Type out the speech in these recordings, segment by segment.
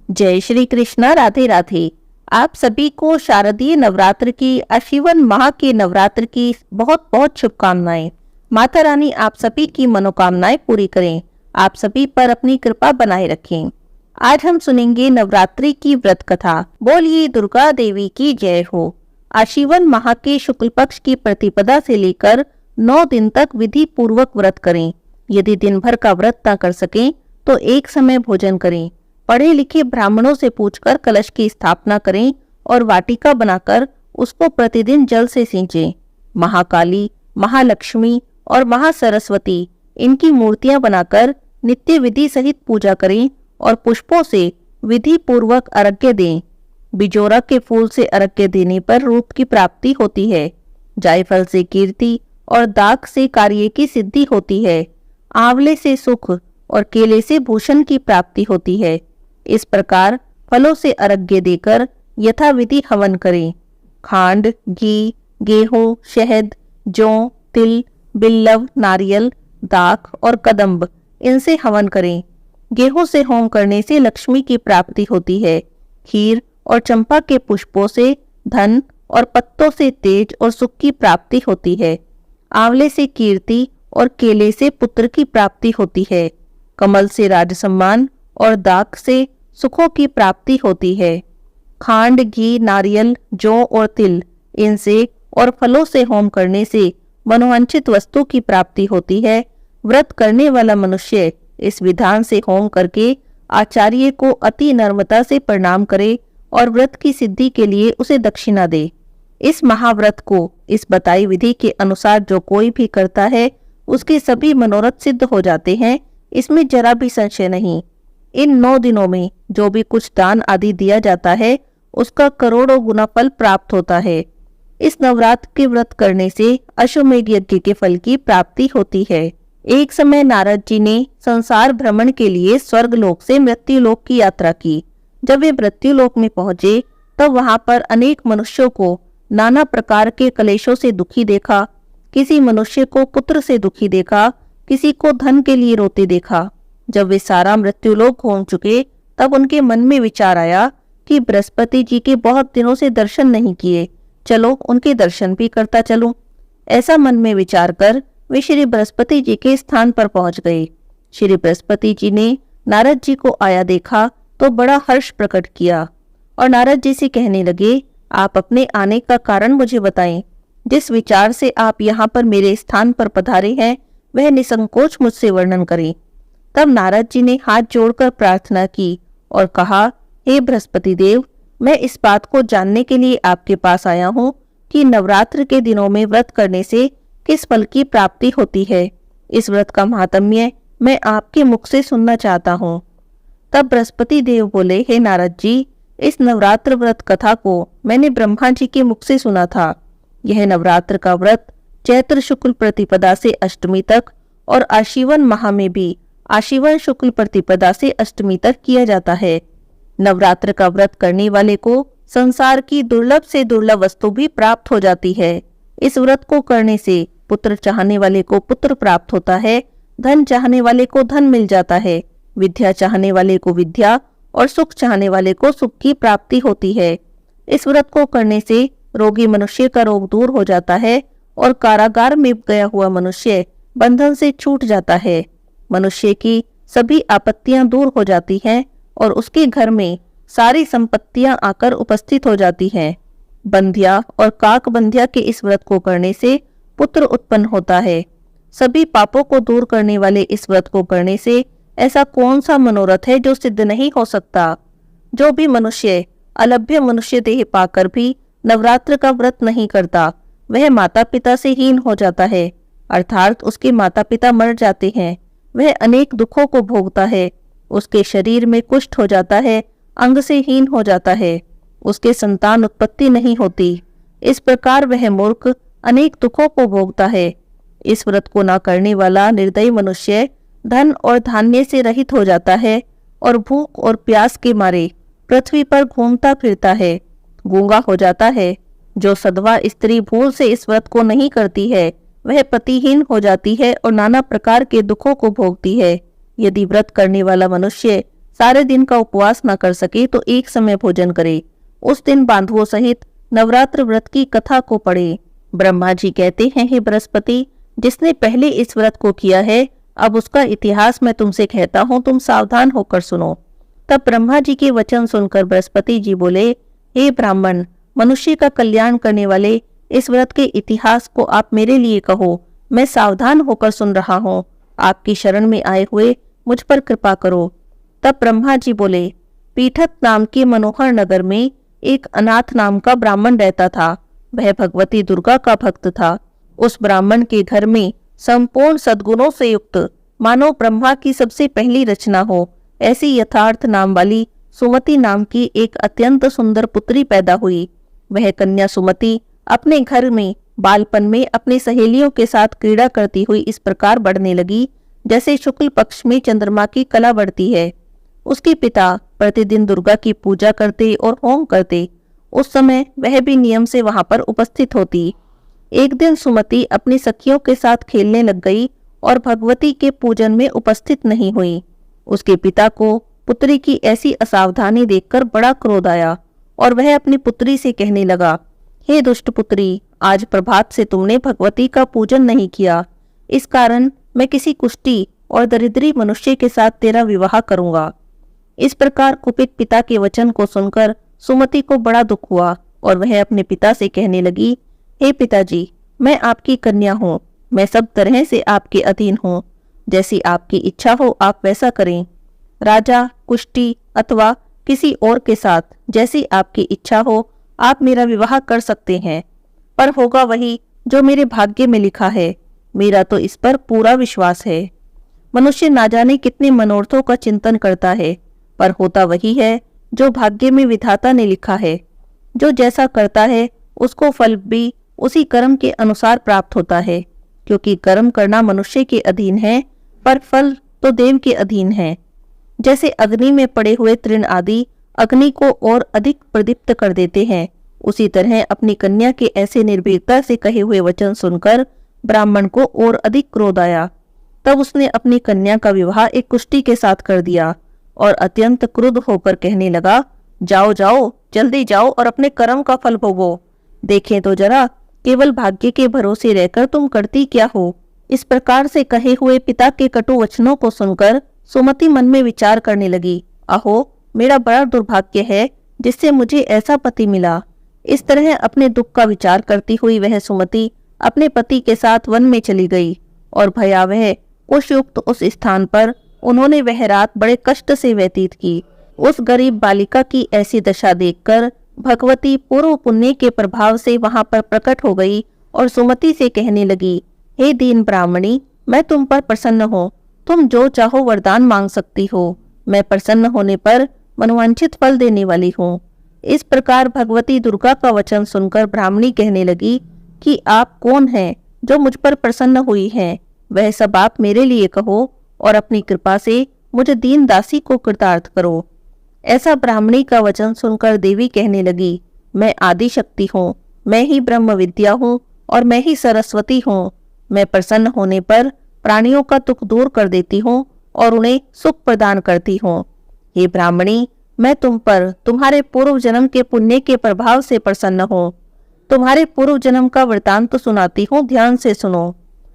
जय श्री कृष्णा। राधे राधे। आप सभी को शारदीय नवरात्र की, आश्विन माह के नवरात्र की बहुत बहुत शुभकामनाएं। माता रानी आप सभी की मनोकामनाएं पूरी करें, आप सभी पर अपनी कृपा बनाए रखें। आज हम सुनेंगे नवरात्रि की व्रत कथा। बोलिए दुर्गा देवी की जय हो। आश्विन माह के शुक्ल पक्ष की प्रतिपदा से लेकर 9 दिन तक विधि पूर्वक व्रत करें। यदि दिन भर का व्रत न कर सकें तो एक समय भोजन करें। पढ़े लिखे ब्राह्मणों से पूछकर कलश की स्थापना करें और वाटिका बनाकर उसको प्रतिदिन जल से सींचें। महाकाली, महालक्ष्मी और महासरस्वती इनकी मूर्तियां बनाकर नित्य विधि सहित पूजा करें और पुष्पों से विधि पूर्वक अर्घ्य दें। बिजोरा के फूल से अर्घ्य देने पर रूप की प्राप्ति होती है। जायफल से कीर्ति और दाख से कार्य की सिद्धि होती है। आंवले से सुख और केले से भूषण की प्राप्ति होती है। इस प्रकार फलों से अर्घ्य देकर यथाविधि हवन करें। खांड, घी, गेहूं, शहद, जौ, तिल, बिल्लव, नारियल, दाख और कदम्ब इनसे हवन करें। गेहूं से होम करने से लक्ष्मी की प्राप्ति होती है। खीर और चंपा के पुष्पों से धन और पत्तों से तेज और सुख की प्राप्ति होती है। आंवले से कीर्ति और केले से पुत्र की प्राप्ति होती है। कमल से राज सम्मान और दाख से सुखों की प्राप्ति होती है। खांड, घी, नारियल, जौ और तिल इनसे और फलों से होम करने से मनोवांछित वस्तु की प्राप्ति होती है। व्रत करने वाला मनुष्य इस विधान से होम करके आचार्य को अति नम्रता से प्रणाम करे और व्रत की सिद्धि के लिए उसे दक्षिणा दे। इस महाव्रत को इस बताई विधि के अनुसार जो कोई भी करता है उसके सभी मनोरथ सिद्ध हो जाते हैं, इसमें जरा भी संशय नहीं। इन 9 दिनों में जो भी कुछ दान आदि दिया जाता है उसका करोड़ों गुना फल प्राप्त होता है। इस नवरात्र के व्रत करने से अश्वमेध यज्ञ के फल की प्राप्ति होती है। एक समय नारद जी ने संसार भ्रमण के लिए स्वर्गलोक से मृत्युलोक की यात्रा की। जब वे मृत्युलोक में पहुंचे तब वहां पर अनेक मनुष्यों को नाना प्रकार के क्लेशों से दुखी देखा। किसी मनुष्य को पुत्र से दुखी देखा, किसी को धन के लिए रोते देखा। जब वे सारा मृत्युलोक घूम चुके तब उनके मन में विचार आया कि बृहस्पति जी के बहुत दिनों से दर्शन नहीं किए, चलो उनके दर्शन भी करता चलूं। ऐसा मन में विचार कर वे श्री बृहस्पति जी के स्थान पर पहुंच गए। श्री बृहस्पति जी ने नारद जी को आया देखा तो बड़ा हर्ष प्रकट किया और नारद जी से कहने लगे, आप अपने आने का कारण मुझे बताएं। जिस विचार से आप यहाँ पर मेरे स्थान पर पधारे हैं वह निसंकोच मुझसे वर्णन करें। तब नारद जी ने हाथ जोड़कर प्रार्थना की और कहा, हे बृहस्पति देव, मैं इस बात को जानने के लिए आपके पास आया हूँ कि नवरात्र के दिनों में व्रत करने से किस फल की प्राप्ति होती है। इस व्रत का महात्म्य मैं आपके मुख से सुनना चाहता हूँ। तब बृहस्पति देव बोले, हे नारद जी, इस नवरात्र व्रत कथा को मैंने ब्रह्मा जी के मुख से सुना था। यह नवरात्र का व्रत चैत्र शुक्ल प्रतिपदा से अष्टमी तक और आश्विन माह में भी आश्विन शुक्ल प्रतिपदा से अष्टमी तक किया जाता है। नवरात्र का व्रत करने वाले को संसार की दुर्लभ से दुर्लभ वस्तु भी प्राप्त हो जाती है। इस व्रत को करने से पुत्र चाहने वाले को पुत्र प्राप्त होता है, धन चाहने वाले को धन मिल जाता है, विद्या चाहने वाले को विद्या और सुख चाहने वाले को सुख की प्राप्ति होती है। इस व्रत को करने से रोगी मनुष्य का रोग दूर हो जाता है और कारागार में गया हुआ मनुष्य बंधन से छूट जाता है। मनुष्य की सभी आपत्तियां दूर हो जाती हैं और उसके घर में सारी संपत्तियां आकर उपस्थित हो जाती हैं। बंध्या और काक बंध्या के इस व्रत को करने से पुत्र उत्पन्न होता है। सभी पापों को दूर करने वाले इस व्रत को करने से ऐसा कौन सा मनोरथ है जो सिद्ध नहीं हो सकता। जो भी मनुष्य अलभ्य मनुष्य देह पाकर भी नवरात्र का व्रत नहीं करता वह माता पिता से हीन हो जाता है, अर्थात उसके माता पिता मर जाते हैं। वह अनेक दुखों को भोगता है, उसके शरीर में कुष्ठ हो जाता है, अंग से हीन हो जाता है, उसके संतान उत्पत्ति नहीं होती। इस प्रकार वह मूर्ख अनेक दुखों को भोगता है। इस व्रत को न करने वाला निर्दयी मनुष्य धन और धान्य से रहित हो जाता है और भूख और प्यास के मारे पृथ्वी पर घूमता फिरता है, गूंगा हो जाता है। जो सधवा स्त्री भूल से इस व्रत को नहीं करती है वह पतिहीन हो जाती है और नाना प्रकार के दुखों को भोगती है। यदि व्रत करने वाला मनुष्य सारे दिन का उपवास न कर सके तो एक समय भोजन करे। उस दिन बांधवों सहित नवरात्र व्रत की कथा को पढ़े। ब्रह्मा जी कहते हैं, हे बृहस्पति, जिसने पहले इस व्रत को किया है, अब उसका इतिहास मैं तुमसे कहता हूँ, तुम सावधान होकर सुनो। तब ब्रह्मा जी के वचन सुनकर बृहस्पति जी बोले, हे ब्राह्मण, मनुष्य का कल्याण करने वाले इस व्रत के इतिहास को आप मेरे लिए कहो। मैं सावधान होकर सुन रहा हूँ। आपकी शरण में आए हुए मुझ पर कृपा करो। तब ब्रह्मा जी बोले, पीठक नाम के मनोहर नगर में एक अनाथ नाम का ब्राह्मण रहता था। वह भगवती दुर्गा का भक्त था। उस ब्राह्मण के घर में संपूर्ण सद्गुणों से युक्त, मानो ब्रह्मा की सबसे पहली रचना हो, ऐसी यथार्थ नाम वाली सुमति नाम की एक अत्यंत सुंदर पुत्री पैदा हुई। वह कन्या सुमति अपने घर में बालपन में अपनी सहेलियों के साथ क्रीड़ा करती हुई इस प्रकार बढ़ने लगी जैसे शुक्ल पक्ष में चंद्रमा की कला बढ़ती है। उसके पिता प्रतिदिन दुर्गा की पूजा करते और होम करते। उस समय वह भी नियम से वहां पर उपस्थित होती। एक दिन सुमति अपनी सखियों के साथ खेलने लग गई और भगवती के पूजन में उपस्थित नहीं हुई। उसके पिता को पुत्री की ऐसी असावधानी देखकर बड़ा क्रोध आया और वह अपनी पुत्री से कहने लगा, हे दुष्ट पुत्री, आज प्रभात से तुमने भगवती का पूजन नहीं किया। इस कारण मैं किसी कुष्टी और दरिद्री मनुष्य के साथ तेरा विवाह करूंगा। इस प्रकार कुपित पिता के वचन को सुनकर सुमति को बड़ा दुख हुआ और वह अपने पिता से कहने लगी, हे पिताजी, मैं आपकी कन्या हूँ। मैं सब तरह से आपके अधीन हूँ। जैसी आपकी इच्छा हो आप वैसा करें। राजा, कुष्टी अथवा किसी और के साथ जैसी आपकी इच्छा हो आप मेरा विवाह कर सकते हैं, पर होगा वही जो मेरे भाग्य में लिखा है। मेरा तो इस पर पूरा विश्वास है। मनुष्य ना जाने कितने मनोरथों का चिंतन करता है, पर होता वही है जो भाग्य में विधाता ने लिखा है। जो जैसा करता है उसको फल भी उसी कर्म के अनुसार प्राप्त होता है, क्योंकि कर्म करना मनुष्य के अधीन है, पर फल तो देव के अधीन है। जैसे अग्नि में पड़े हुए तृण आदि अग्नि को और अधिक प्रदीप्त कर देते हैं, उसी तरह अपनी कन्या के ऐसे निर्भीकता से कहे हुए वचन सुनकर ब्राह्मण को और अधिक क्रोध आया। तब उसने अपनी कन्या का विवाह एक कुष्टी के साथ कर दिया और अत्यंत क्रुद्ध होकर कहने लगा, जाओ जाओ, जल्दी जाओ और अपने कर्म का फल भोगो। देखें तो जरा, केवल भाग्य के भरोसे रहकर तुम करती क्या हो। इस प्रकार से कहे हुए पिता के कटु वचनों को सुनकर सुमति मन में विचार करने लगी, अहो, मेरा बड़ा दुर्भाग्य है जिससे मुझे ऐसा पति मिला। इस तरह अपने दुख का विचार करती हुई वह सुमति अपने पति के साथ वन में चली गई और भयावह कुशयुक्त उस स्थान पर उन्होंने वह रात बड़े कष्ट से व्यतीत की। उस गरीब बालिका की ऐसी दशा देखकर भगवती पूर्व पुण्य के प्रभाव से वहां पर प्रकट हो गई और सुमति से कहने लगी, हे दीन ब्राह्मणी, मैं तुम पर प्रसन्न हूँ। तुम जो चाहो वरदान मांग सकती हो। मैं प्रसन्न होने पर मनोवांछित फल देने वाली हूँ। इस प्रकार भगवती दुर्गा का वचन सुनकर ब्राह्मणी कहने लगी कि आप कौन हैं जो मुझ पर प्रसन्न हुई हैं? वह सब आप मेरे लिए कहो और अपनी कृपा से मुझे दीन दासी को कृतार्थ करो। ऐसा ब्राह्मणी का वचन सुनकर देवी कहने लगी, मैं आदि शक्ति हूँ, मैं ही ब्रह्म विद्या हूँ और मैं ही सरस्वती हूँ। मैं प्रसन्न होने पर प्राणियों का दुख दूर कर देती हूँ और उन्हें सुख प्रदान करती हूँ। हे ब्राह्मणी, मैं तुम पर तुम्हारे पूर्व जन्म के पुण्य के प्रभाव से प्रसन्न हूँ। तुम्हारे पूर्व जन्म का वृतांत तो सुनाती हूँ, ध्यान से सुनो।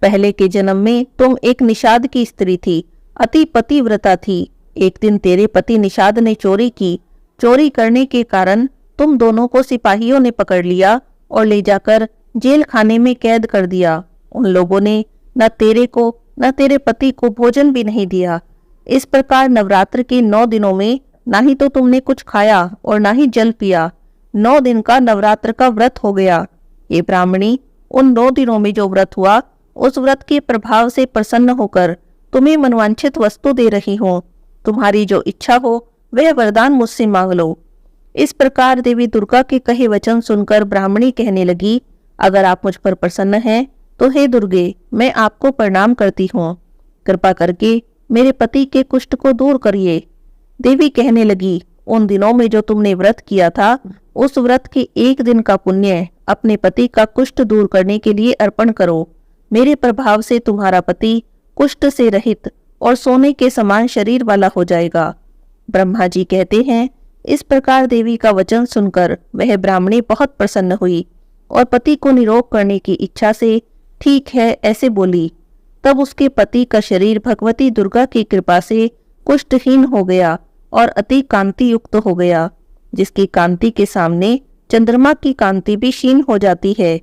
पहले के जन्म में तुम एक निषाद की स्त्री थी, अति पतिव्रता थी। एक दिन तेरे पति निषाद ने चोरी की। चोरी करने के कारण तुम दोनों को सिपाहियों ने पकड़ लिया और ले जाकर जेल खाने में कैद कर दिया। उन लोगों ने न तेरे को न तेरे पति को भोजन भी नहीं दिया। इस प्रकार नवरात्र के 9 दिनों में ना ही तो तुमने कुछ खाया और ना ही जल पिया। 9 दिन का नवरात्र का व्रत हो गया। ये ब्राह्मणी, उन 9 दिनों में जो व्रत हुआ, उस व्रत के प्रभाव से प्रसन्न होकर तुम्हें मनवांछित वस्तु दे रही हूँ। तुम्हारी जो इच्छा हो वह वरदान मुझसे मांग लो। इस प्रकार देवी दुर्गा के कहे वचन सुनकर ब्राह्मणी कहने लगी, अगर आप मुझ पर प्रसन्न हैं तो हे दुर्गे, मैं आपको प्रणाम करती हूँ। कृपा करके मेरे पति के कुष्ठ को दूर करिए। देवी कहने लगी, उन दिनों में जो तुमने व्रत किया था, उस व्रत के 1 दिन का पुण्य अपने पति का कुष्ठ दूर करने के लिए अर्पण करो। मेरे प्रभाव से तुम्हारा पति कुष्ठ से रहित और सोने के समान शरीर वाला हो जाएगा। ब्रह्मा जी कहते हैं, इस प्रकार देवी का वचन सुनकर वह ब्राह्मणी बहुत प्रसन्न हुई और पति को निरोग करने की इच्छा से ठीक है ऐसे बोली। तब उसके पति का शरीर भगवती दुर्गा की कृपा से कुष्ठहीन हो गया और अति कांति युक्त हो गया, जिसकी कांति के सामने चंद्रमा की कांति भी क्षीण हो जाती है।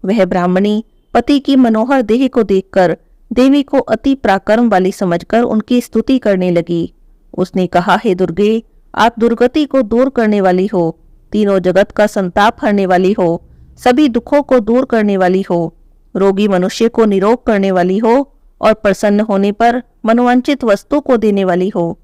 वह ब्राह्मणी पति की मनोहर देह को देखकर देवी को अति पराक्रम वाली समझकर उनकी स्तुति करने लगी। उसने कहा, हे दुर्गे, आप दुर्गति को दूर करने वाली हो, तीनों जगत का संताप हरने वाली हो, सभी दुखों को दूर करने वाली हो, रोगी मनुष्य को निरोग करने वाली हो और प्रसन्न होने पर मनोवांछित वस्तु को देने वाली हो,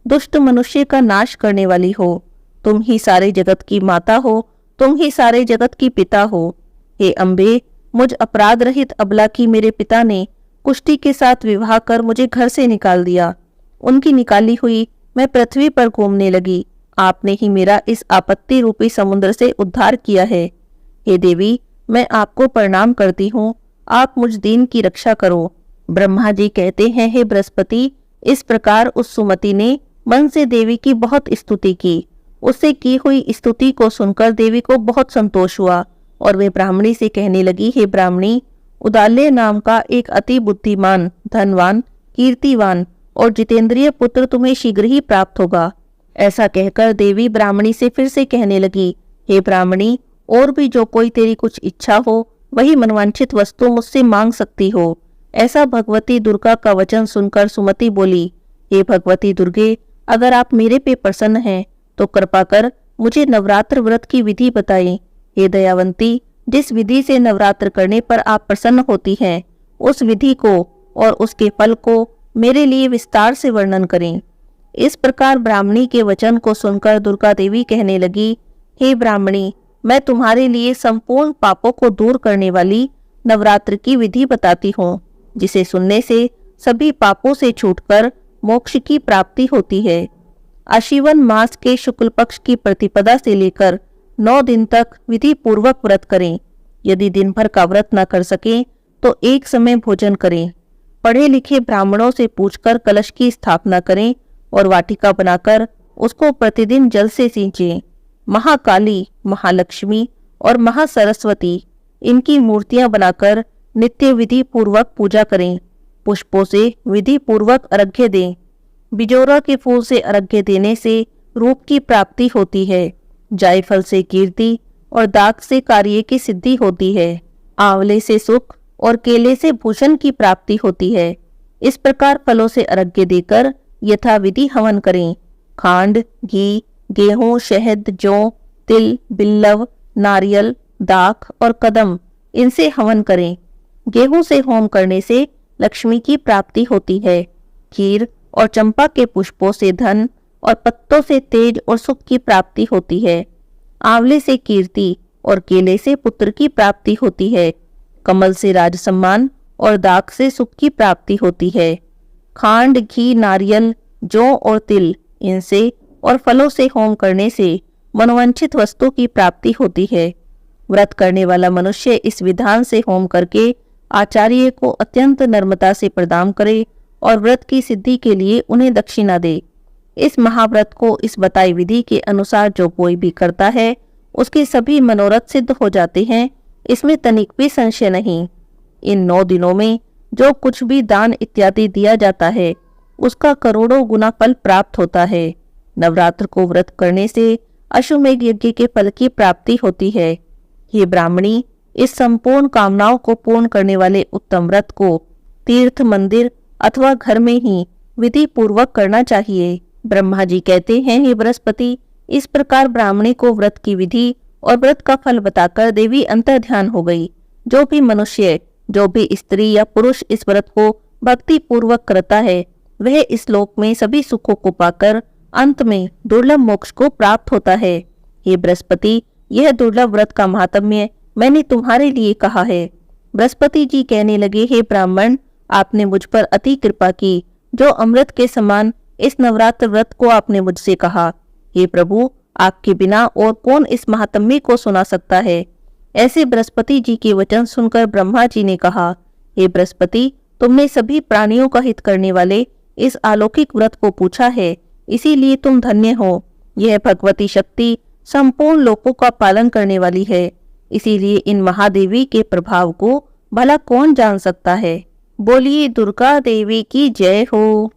दुष्ट मनुष्य का नाश करने वाली हो। तुम ही सारे जगत की माता हो, तुम ही सारे जगत की पिता हो। हे अम्बे, मुझ अपराध रहित अबला की मेरे पिता ने कुष्ठी के साथ विवाह कर मुझे घर से निकाल दिया। उनकी निकाली हुई मैं पृथ्वी पर घूमने लगी। आपने ही मेरा इस आपत्ति रूपी समुद्र से उद्धार किया है। हे देवी, मैं आपको प्रणाम करती हूँ, आप मुझ दीन की रक्षा करो। ब्रह्मा जी कहते हैं, हे बृहस्पति, इस प्रकार उस सुमति ने मन से देवी की बहुत स्तुति की। उससे की हुई स्तुति को सुनकर देवी को बहुत संतोष हुआ और वे ब्राह्मणी से कहने लगी, हे ब्राह्मणी, उदाल्य नाम का एक अति बुद्धिमान, धनवान, कीर्तिवान और जितेंद्रिय पुत्र तुम्हें शीघ्र ही प्राप्त होगा। ऐसा कहकर देवी ब्राह्मणी से फिर से कहने लगी, हे ब्राह्मणी, और भी जो कोई तेरी कुछ इच्छा हो वही मनवांछित वस्तु मुझसे मांग सकती हो। ऐसा भगवती दुर्गा का वचन सुनकर सुमति बोली, हे भगवती दुर्गे, अगर आप मेरे पे प्रसन्न हैं तो कृपा कर मुझे नवरात्र व्रत की विधि बताएं। हे दयावंती, जिस विधि से नवरात्र करने पर आप प्रसन्न होती हैं, उस विधि को और उसके फल को मेरे लिए विस्तार से वर्णन करें। इस प्रकार ब्राह्मणी के वचन को सुनकर दुर्गा देवी कहने लगी, हे ब्राह्मणी, मैं तुम्हारे लिए संपूर्ण पापों को दूर करने वाली नवरात्र की विधि बताती हूँ, जिसे सुनने से सभी पापों से छूटकर मोक्ष की प्राप्ति होती है। आशीवन मास के शुक्ल पक्ष की प्रतिपदा से लेकर 9 दिन तक विधि पूर्वक व्रत करें। यदि दिन भर का व्रत न कर सकें तो एक समय भोजन करें। पढ़े लिखे ब्राह्मणों से पूछकर कलश की स्थापना करें और वाटिका बनाकर उसको प्रतिदिन जल से सींचें। महाकाली, महालक्ष्मी और महासरस्वती, इनकी मूर्तियां बनाकर नित्य विधि पूर्वक पूजा करें। पुष्पों से विधि पूर्वक अर्घ्य दें। बिजोरा के फूल से अर्घ्य देने से रूप की प्राप्ति होती है। जायफल से कीर्ति और दाख से कार्य की सिद्धि होती है। आंवले से सुख और केले से भूषण की प्राप्ति होती है। इस प्रकार फलों से अर्घ्य देकर यथाविधि हवन करें। खांड, घी, गेहूं, शहद, जौ, तिल, बिल्लव, नारियल, दाख और कदम, इनसे हवन करें। गेहूं से होम करने से लक्ष्मी की प्राप्ति होती है। खीर और चंपा के पुष्पों से धन और पत्तों से तेज और सुख की प्राप्ति होती है। आंवले से कीर्ति और केले से पुत्र की प्राप्ति होती है। कमल से राज सम्मान और दाख से सुख की प्राप्ति होती है। खांड, घी, नारियल, जौ और तिल, इनसे और फलों से होम करने से मनोवांछित वस्तु की प्राप्ति होती है। व्रत करने वाला मनुष्य इस विधान से होम करके आचार्य को अत्यंत नम्रता से प्रदान करे और व्रत की सिद्धि के लिए उन्हें दक्षिणा दे। इस महाव्रत को इस बताई विधि के अनुसार जो कोई भी करता है उसके सभी मनोरथ सिद्ध हो जाते हैं, इसमें तनिक भी संशय नहीं। इन 9 दिनों में जो कुछ भी दान इत्यादि दिया जाता है उसका करोड़ों गुना फल प्राप्त होता है। नवरात्र को व्रत करने से अश्वमेध यज्ञ के फल की प्राप्ति होती है। ये ब्राह्मणी, इस संपूर्ण कामनाओं को पूर्ण करने वाले उत्तम व्रत को तीर्थ, मंदिर अथवा घर में ही विधि पूर्वक करना चाहिए। ब्रह्मा जी कहते हैं, हे बृहस्पति, इस प्रकार ब्राह्मणी को व्रत की विधि और व्रत का फल बताकर देवी अंतर ध्यान हो गई। जो भी मनुष्य, जो भी स्त्री या पुरुष इस व्रत को भक्ति पूर्वक करता है वह इस लोक में सभी सुखों को पाकर अंत में दुर्लभ मोक्ष को प्राप्त होता है। हे बृहस्पति, यह दुर्लभ व्रत का महात्म्य मैंने तुम्हारे लिए कहा है। बृहस्पति जी कहने लगे, हे ब्राह्मण, आपने मुझ पर अति कृपा की। जो अमृत के समान इस नवरात्र व्रत को आपने मुझसे कहा। हे प्रभु, आपके बिना और कौन इस महात्म्य को सुना सकता है। ऐसे बृहस्पति जी के वचन सुनकर ब्रह्मा जी ने कहा, हे बृहस्पति, तुमने सभी प्राणियों का हित करने वाले इस अलौकिक व्रत को पूछा है, इसीलिए तुम धन्य हो। यह भगवती शक्ति संपूर्ण लोकों का पालन करने वाली है, इसीलिए इन महादेवी के प्रभाव को भला कौन जान सकता है। बोलिए दुर्गा देवी की जय हो।